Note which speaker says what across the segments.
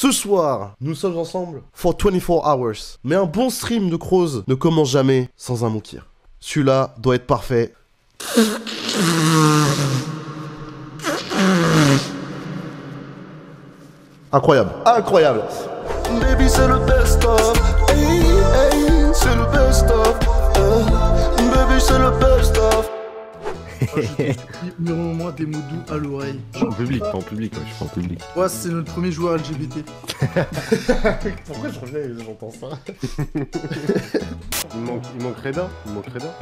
Speaker 1: Ce soir, nous sommes ensemble for 24 hours. Mais un bon stream de Crows ne commence jamais sans un Moukir. Celui-là doit être parfait. Incroyable, incroyable. Baby, c'est le best of. Hey, hey, c'est le best of. Baby, c'est le best of.
Speaker 2: Murmure-moi des mots doux à l'oreille.
Speaker 3: Je suis en public, pas en public, ouais, je suis pas en public.
Speaker 2: Ouais, c'est notre premier joueur LGBT.
Speaker 1: Pourquoi je reviens et j'entends ça?
Speaker 3: Il manque Reda.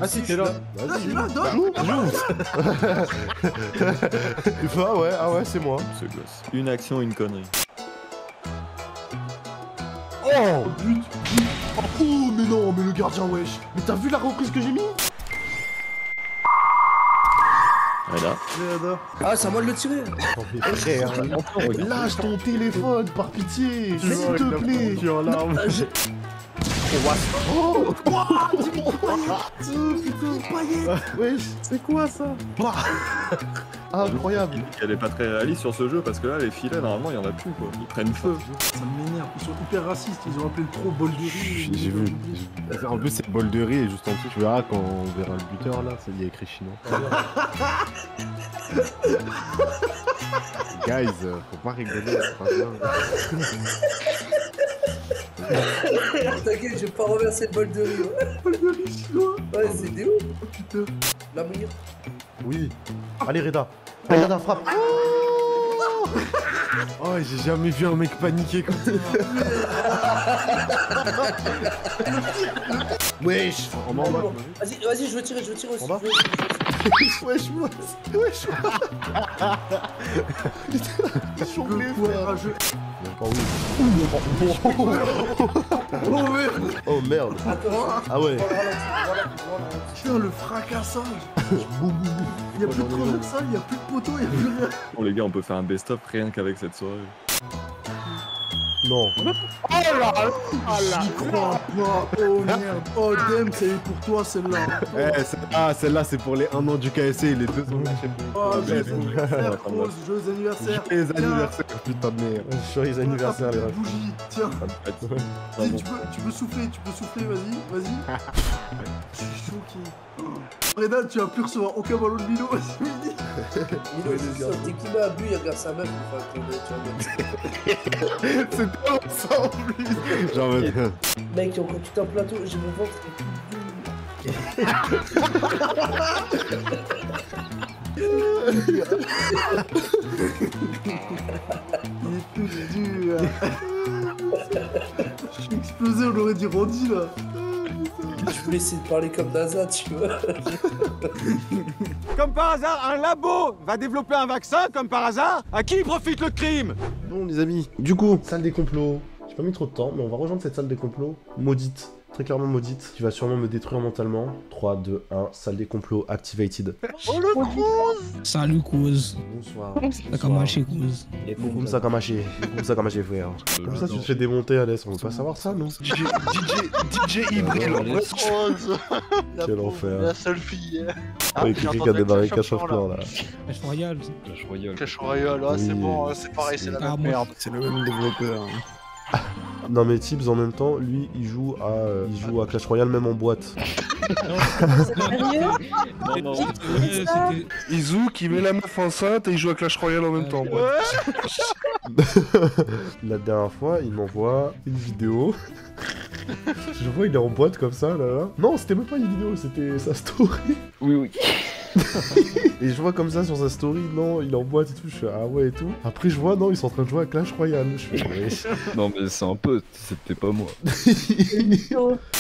Speaker 2: Ah si,
Speaker 3: t'es là.
Speaker 2: Ah, tu es là, dors.
Speaker 1: Ah ouais, c'est moi.
Speaker 4: Ce gosse. Une action, une connerie.
Speaker 1: Oh, but. Oh, mais non, mais le gardien, wesh. Mais t'as vu la reprise que j'ai mis?
Speaker 4: Voilà.
Speaker 2: Ah, c'est à moi de le tirer.
Speaker 1: Frère, lâche ton téléphone, par pitié, s'il te plaît.
Speaker 3: Tu es en larmes.
Speaker 1: Oh, putain, wesh,
Speaker 3: C'est quoi ça?
Speaker 1: incroyable.
Speaker 4: Elle est pas très réaliste sur ce jeu parce que là, les filets, normalement, il y en a plus quoi. Ils prennent feu.
Speaker 2: Ça m'énerve. Ils sont hyper racistes. Ils ont appelé le pro bol de riz.
Speaker 3: J'ai vu. En plus, c'est bol de riz et juste en dessous, tu verras quand on verra le buteur là, il y a écrit chinois. Guys, faut pas rigoler, c'est pas bien.
Speaker 5: T'inquiète, je vais pas renverser le bol de riz.
Speaker 2: Bol de riz chinois.
Speaker 5: Ouais, c'est des ouf.
Speaker 2: Oh putain.
Speaker 5: La mouille.
Speaker 1: Oui. Allez, Reda. Reda, frappe.
Speaker 3: Oh, j'ai jamais vu un mec paniquer comme ça.
Speaker 1: Wesh.
Speaker 3: En bas, en bas.
Speaker 5: Vas-y, je veux tirer aussi.
Speaker 1: En bas Wesh, wesh. Ils sont
Speaker 2: Le
Speaker 1: les
Speaker 2: courageux.
Speaker 1: Oh merde. Oh merde.
Speaker 5: Attends.
Speaker 1: Ah ouais.
Speaker 5: Voilà.
Speaker 2: Putain, le fracassage. Il y a plus de transversal, il y a plus de poteau, il y a plus rien.
Speaker 4: Bon, les gars, on peut faire un best-of rien qu'avec cette soirée.
Speaker 1: Non.
Speaker 2: J'y crois pas. Oh merde. Oh damn, c'est pour toi celle-là.
Speaker 3: Eh, celle-là, c'est pour les 1 an du KSC et les 2 ans de la chaîne.
Speaker 2: Oh, joyeux anniversaire, Rose, joyeux anniversaire.
Speaker 3: Les anniversaires, putain de merde.
Speaker 1: Joyeux anniversaire, les refs.
Speaker 2: Bougie, tiens.
Speaker 4: Ah, bon.
Speaker 2: Tu peux souffler, vas-y. Je suis choqué. Reda, tu vas plus recevoir aucun ballon de Milo.
Speaker 5: Milo, c'est sûr, dès qu'il met un but, il regarde sa meuf.
Speaker 3: C'est pas ça en plus. Genre,
Speaker 5: Mec, quand tu t'es en plateau, j'ai mon ventre qui est
Speaker 2: Il est tout dur. Je suis explosé, on aurait dit Randy là.
Speaker 5: Je voulais essayer de parler comme NASA, tu vois.
Speaker 6: Comme par hasard, un labo va développer un vaccin, comme par hasard. À qui profite le crime?
Speaker 1: Bon, les amis, du coup, salle des complots. J'ai pas mis trop de temps, mais on va rejoindre cette salle des complots maudite. Très clairement maudite, qui va sûrement me détruire mentalement. 3, 2, 1, salle des complots activated.
Speaker 6: Oh le con!
Speaker 7: Salut Kouz,
Speaker 1: Bonsoir.
Speaker 7: ça commence chez Kouz.
Speaker 1: Comme ça, comme haché, frère. Comme ça, tu te fais démonter, Alès. On veut pas savoir ça, non?
Speaker 8: DJ Ibril, Rose.
Speaker 1: Quel enfer.
Speaker 8: La seule fille.
Speaker 1: Ah, il qui a démarré Clash of Clans, là.
Speaker 7: Clash Royale.
Speaker 4: Clash Royale.
Speaker 8: Clash Royale, là, c'est
Speaker 1: Oui.
Speaker 8: bon, c'est pareil, c'est la
Speaker 7: Ah,
Speaker 8: même
Speaker 7: moi,
Speaker 8: merde.
Speaker 3: c'est le même développeur.
Speaker 1: Non, mais Tibbs, en même temps, lui, il joue à Clash Royale, même en boîte.
Speaker 5: Sérieux?
Speaker 4: Non,
Speaker 7: c'était...
Speaker 8: Izu qui met la meuf enceinte et il joue à Clash Royale en même temps.
Speaker 1: La dernière fois, il m'envoie une vidéo. Je vois, il est en boîte comme ça, là. Non, c'était même pas une vidéo, c'était sa story.
Speaker 4: Oui.
Speaker 1: Et je vois comme ça sur sa story, non, il est en boîte et tout. Je fais ah ouais et tout. Après, je vois, non, ils sont en train de jouer à Clash Royale. Je fais ouais.
Speaker 4: Non, mais c'est un peu, c'était pas moi.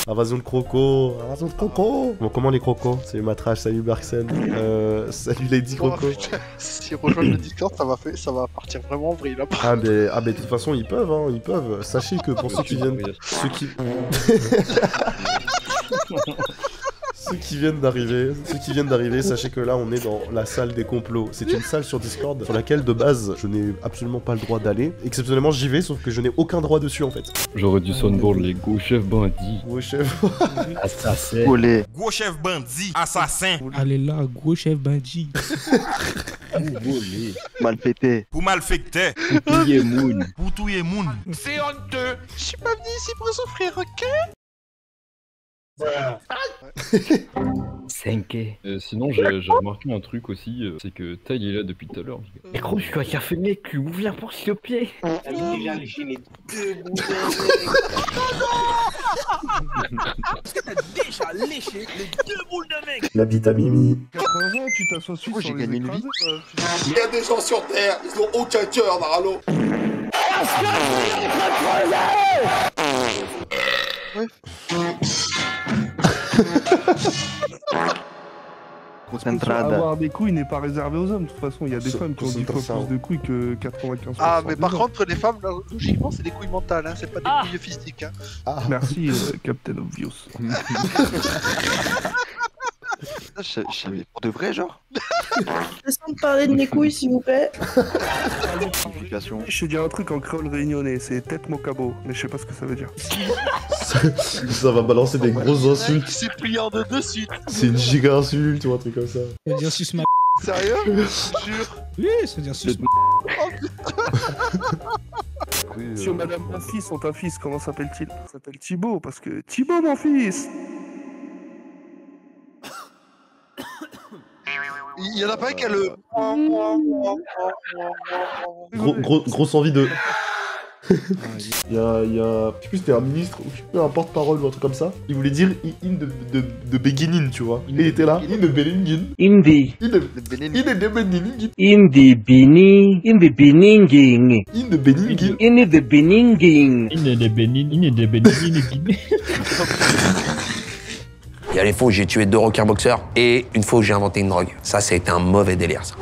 Speaker 1: Invasion de Croco. Invasion de Croco. Bon, comment les crocos? Salut Matrache, salut Berksen. Salut Lady
Speaker 8: Oh,
Speaker 1: Croco.
Speaker 8: putain, si rejoindre le Discord, ça va partir vraiment en vrille là.
Speaker 1: Ah mais de toute façon ils peuvent, hein, ils peuvent. Sachez que pour ceux qui viennent, ceux ceux qui viennent d'arriver, sachez que là on est dans la salle des complots. C'est une salle sur Discord sur laquelle de base je n'ai absolument pas le droit d'aller. Exceptionnellement j'y vais, sauf que je n'ai aucun droit dessus en fait.
Speaker 9: J'aurais dû soundboard les gros chefs bandits.
Speaker 1: Ouais chef.
Speaker 9: Assassin.
Speaker 8: Olé.
Speaker 6: Gros chef bandit, assassin.
Speaker 7: Allez là, gros chef bandit.
Speaker 9: Volé.
Speaker 8: Mal pété.
Speaker 6: Pour malfecter.
Speaker 9: Pouillé moon.
Speaker 6: Pour tout le monde.
Speaker 10: C'est honteux.
Speaker 8: Je suis pas venu ici pour souffrir, ok?
Speaker 9: 5. Sinon, j'ai remarqué un truc aussi, c'est que Tai est là depuis tout à l'heure. Mais gros, je dois faire mec, ouvre la porte s'il te plaît.
Speaker 5: Déjà léché les deux bouts
Speaker 10: Est-ce que t'as déjà léché les 2 boules de mec?
Speaker 1: La bite à Mimi.
Speaker 2: 80 ans, tu t'assois suite
Speaker 8: Oh, j'ai gagné une vie.
Speaker 10: Il y a des gens sur Terre, ils ont aucun cœur, Naralo.
Speaker 8: Concentrada.
Speaker 2: Avoir des couilles n'est pas réservé aux hommes. De toute façon, il y a des femmes qui ont 10 fois
Speaker 1: Concentrada.
Speaker 2: plus de couilles que 95%.
Speaker 8: Ah, mais
Speaker 2: des
Speaker 8: par
Speaker 2: hommes.
Speaker 8: contre, les femmes, logiquement, c'est des couilles mentales, hein, c'est pas des couilles physiques. Hein.
Speaker 1: Ah.
Speaker 2: Merci, Captain Obvious.
Speaker 8: Je savais pour de vrai, genre.
Speaker 5: Laissons me parler de mes couilles, s'il vous plaît.
Speaker 2: Je te dis un truc en créole réunionnais, c'est tête mocabo, mais je sais pas ce que ça veut dire.
Speaker 1: Ça va balancer des grosses insultes.
Speaker 8: C'est plié en deux de suite.
Speaker 1: C'est une giga insulte ou un truc comme ça.
Speaker 7: Ça veut dire suce ma.
Speaker 8: Sérieux? Jure.
Speaker 7: Oui, ça veut dire suce ma.
Speaker 2: Si madame mon fils ont un fils, comment s'appelle-t-il? Il s'appelle Thibaut, parce que Thibaut mon fils.
Speaker 8: Il y en a pas un qui a le.
Speaker 1: Grosse envie de... il y a... Je sais plus c'était un ministre ou je sais plus un porte-parole ou un truc comme ça. Il voulait dire in de beginning, tu vois. Il était là. In the beginning.
Speaker 5: In the
Speaker 1: In the beginning.
Speaker 5: in the beginning, in the beginning,
Speaker 1: In the beginning.
Speaker 5: in the beginning.
Speaker 11: Il y a les fois où j'ai tué 2 requins boxeurs et une fois où j'ai inventé une drogue. Ça a été un mauvais délire, ça.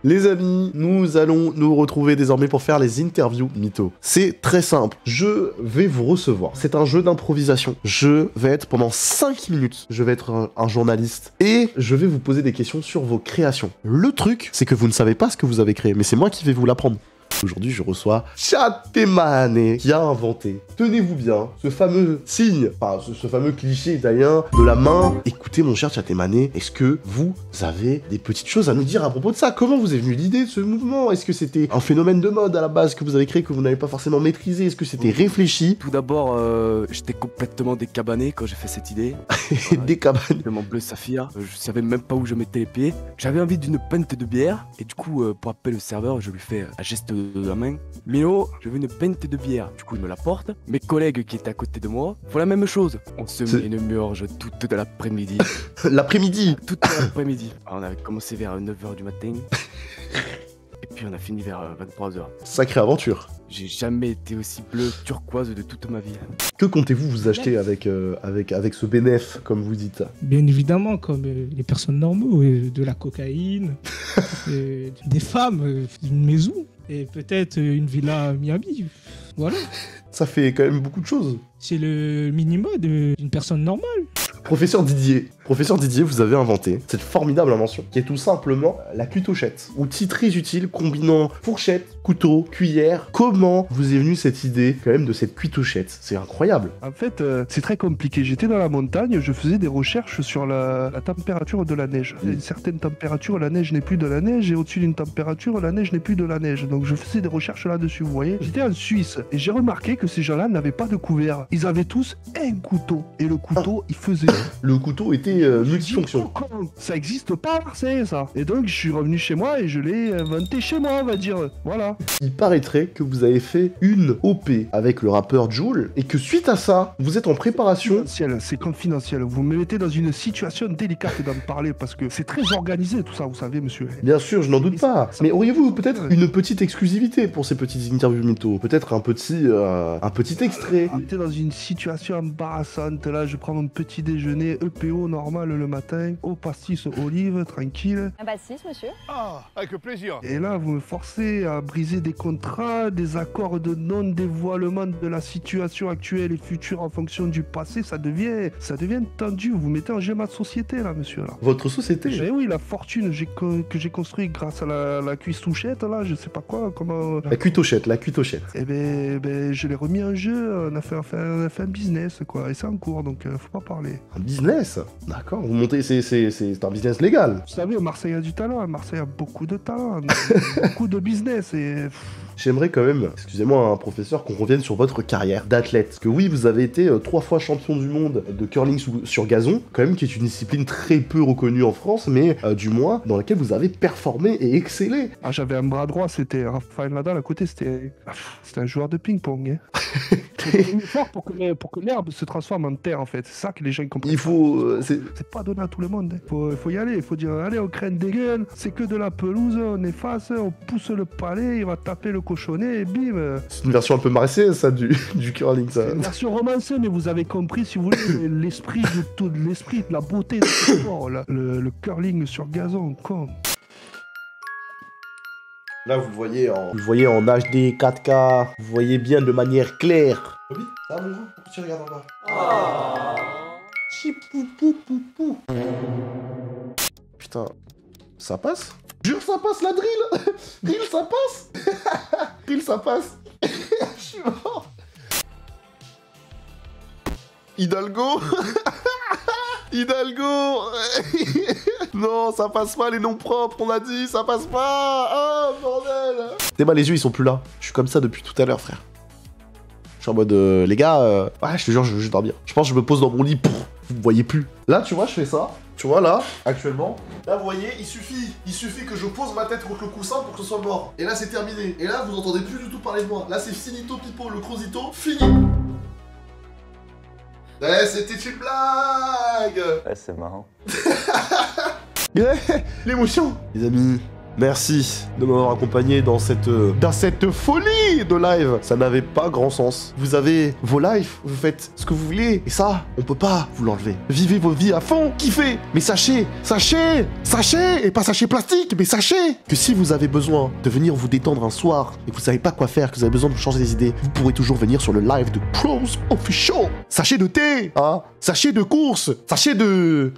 Speaker 1: Les amis, nous allons nous retrouver désormais pour faire les interviews mythos. C'est très simple. Je vais vous recevoir. C'est un jeu d'improvisation. Je vais être pendant 5 minutes. Je vais être un journaliste. Et je vais vous poser des questions sur vos créations. Le truc, c'est que vous ne savez pas ce que vous avez créé. Mais c'est moi qui vais vous l'apprendre. Aujourd'hui, je reçois Chatemane qui a inventé, tenez-vous bien, ce fameux signe, enfin ce fameux cliché italien de la main. Écoutez mon cher Chatemane, est-ce que vous avez des petites choses à nous dire à propos de ça? Comment vous est venue l'idée de ce mouvement? Est-ce que c'était un phénomène de mode à la base que vous avez créé que vous n'avez pas forcément maîtrisé? Est-ce que c'était réfléchi?
Speaker 12: Tout d'abord, j'étais complètement décabané quand j'ai fait cette idée.
Speaker 1: Décabané.
Speaker 12: De mon bleu saphir, je savais même pas où je mettais les pieds. J'avais envie d'une pinte de bière et du coup, pour appeler le serveur, je lui fais un geste de la main. Milo, je veux une pinte de bière. Du coup, il me l'apporte. Mes collègues qui étaient à côté de moi font la même chose. On se met une murge toute l'après-midi.
Speaker 1: L'après-midi?
Speaker 12: Toute l'après-midi. On avait commencé vers 9h du matin. Et puis on a fini vers 23h.
Speaker 1: Sacrée aventure.
Speaker 12: J'ai jamais été aussi bleu turquoise de toute ma vie.
Speaker 1: Que comptez-vous vous acheter avec ce bénéf, comme vous dites?
Speaker 7: Bien évidemment, comme les personnes normales, de la cocaïne, des femmes, une maison, et peut-être une villa à Miami. Voilà.
Speaker 1: Ça fait quand même beaucoup de choses.
Speaker 7: C'est le minimum d'une personne normale.
Speaker 1: Professeur Didier, vous avez inventé cette formidable invention qui est tout simplement la cuitochette. Outil très utile combinant fourchette, couteau, cuillère. Comment vous est venue cette idée quand même de cette cuitochette? C'est incroyable.
Speaker 2: En fait, c'est très compliqué. J'étais dans la montagne, je faisais des recherches sur la température de la neige. À une certaine température, la neige n'est plus de la neige, et au-dessus d'une température, la neige n'est plus de la neige. Donc je faisais des recherches là-dessus, vous voyez. J'étais en Suisse, et j'ai remarqué que ces gens-là n'avaient pas de couvert. Ils avaient tous un couteau, et le couteau, il faisait...
Speaker 1: Le couteau était multifonction.
Speaker 2: Ça existe pas à Marseille, ça. Et donc, je suis revenu chez moi et je l'ai inventé chez moi, on va dire. Voilà.
Speaker 1: Il paraîtrait que vous avez fait une OP avec le rappeur Jul et que suite à ça, vous êtes en préparation.
Speaker 2: C'est confidentiel. Vous me mettez dans une situation délicate d'en parler parce que c'est très organisé tout ça, vous savez, monsieur.
Speaker 1: Bien sûr, je n'en doute pas. Mais auriez-vous peut-être une petite exclusivité pour ces petites interviews mythos? Peut-être un petit extrait.
Speaker 2: J'étais dans une situation embarrassante. Là, je prends mon petit déjeuner EPO normal. normal le matin, au pastis olive, tranquille.
Speaker 13: Un pastis, monsieur?
Speaker 6: Ah, avec plaisir.
Speaker 2: Et là, vous me forcez à briser des contrats, des accords de non-dévoilement de la situation actuelle et future en fonction du passé. Ça devient tendu. Vous mettez en jeu ma société, là, monsieur. Là.
Speaker 1: Votre société?
Speaker 2: Oui, la fortune que j'ai construite grâce à la cuisse-touchette, là, je sais pas quoi, comment...
Speaker 1: La cuitochette, la cuitochette.
Speaker 2: Eh ben, je l'ai remis en jeu. On a fait un business, quoi. Et c'est en cours, donc faut pas parler.
Speaker 1: Un business? D'accord. Vous montez, c'est un business légal.
Speaker 2: Vous savez, Marseille a du talent. Marseille a beaucoup de talent. Beaucoup de business et...
Speaker 1: J'aimerais quand même, excusez-moi, un professeur, qu'on revienne sur votre carrière d'athlète. Parce que oui, vous avez été 3 fois champion du monde de curling sur gazon, quand même, qui est une discipline très peu reconnue en France, mais du moins dans laquelle vous avez performé et excellé.
Speaker 2: Ah, j'avais un bras droit, c'était Rafael Nadal à côté, c'était un joueur de ping-pong. Hein. Il est fort pour que l'herbe se transforme en terre, en fait. C'est ça que les gens comprennent.
Speaker 1: Il faut...
Speaker 2: C'est pas donné à tout le monde. Hein. Faut y aller, il faut dire, allez, on craigne des gueules, c'est que de la pelouse, on efface, on pousse le palais, il va taper le cochonnet et bim.
Speaker 1: C'est une version un peu marseillaise, ça, du curling, ça.
Speaker 2: C'est une version romancée, mais vous avez compris, si vous voulez, l'esprit de la beauté de ce sport, le curling sur gazon, con.
Speaker 1: Là, vous le voyez en HD 4K, vous voyez bien de manière claire. Oui, ça va, mon gars? Pourquoi tu regardes en bas? Chipoupoupou. Putain, ça passe? Jure, ça passe la drill. Drill, ça passe. Drill, ça passe. Je suis mort. Hidalgo. Hidalgo. Non, ça passe pas les noms propres, on a dit, ça passe pas. Ah, bordel. T'es mal, les yeux, ils sont plus là. Je suis comme ça depuis tout à l'heure, frère. Je suis en mode, les gars, ouais, je te jure, je veux juste dormir. Je pense que je me pose dans mon lit, vous me voyez plus. Là, tu vois, je fais ça. Tu vois, là, actuellement. Là, vous voyez, il suffit que je pose ma tête contre le coussin pour que ce soit mort. Et là, c'est terminé. Et là, vous entendez plus du tout parler de moi. Là, c'est finito, pipo, le crosito, fini. Eh, c'était une blague.
Speaker 14: Ouais, c'est marrant.
Speaker 1: Yeah, l'émotion. Les amis, merci de m'avoir accompagné dans cette folie de live. Ça n'avait pas grand sens. Vous avez vos lives, vous faites ce que vous voulez. Et ça, on peut pas vous l'enlever. Vivez vos vies à fond, kiffez. Mais sachez, et pas sachez plastique, mais sachez que si vous avez besoin de venir vous détendre un soir et que vous savez pas quoi faire, que vous avez besoin de changer des idées, vous pourrez toujours venir sur le live de Pros Official. Sachez de thé, hein. Sachez de course, sachez de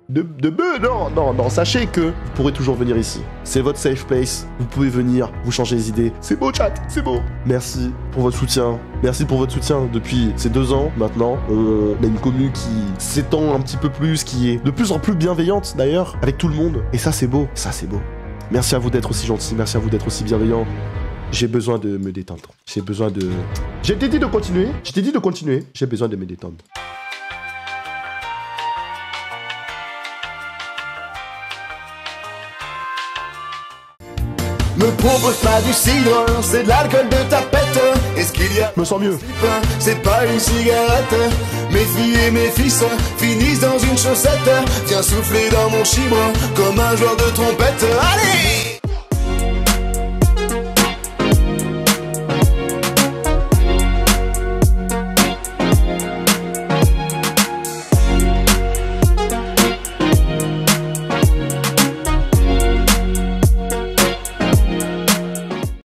Speaker 1: bœuf, non, sachez que vous pourrez toujours venir ici. C'est votre safe place, vous pouvez venir, vous changer les idées. C'est beau, chat, c'est beau. Merci pour votre soutien. Merci pour votre soutien depuis ces 2 ans maintenant. On a une commune qui s'étend un petit peu plus, qui est de plus en plus bienveillante d'ailleurs, avec tout le monde. Et ça, c'est beau, Merci à vous d'être aussi gentil, merci à vous d'être aussi bienveillant. J'ai besoin de me détendre. J'ai besoin de... Je t'ai dit de continuer, j'ai besoin de me détendre.
Speaker 15: Me propose pas du cidre, c'est de l'alcool de tapette. Est-ce qu'il y a...
Speaker 1: Je me sens mieux.
Speaker 15: C'est pas une cigarette. Mes filles et mes fils finissent dans une chaussette. Viens souffler dans mon chibre comme un joueur de trompette. Allez!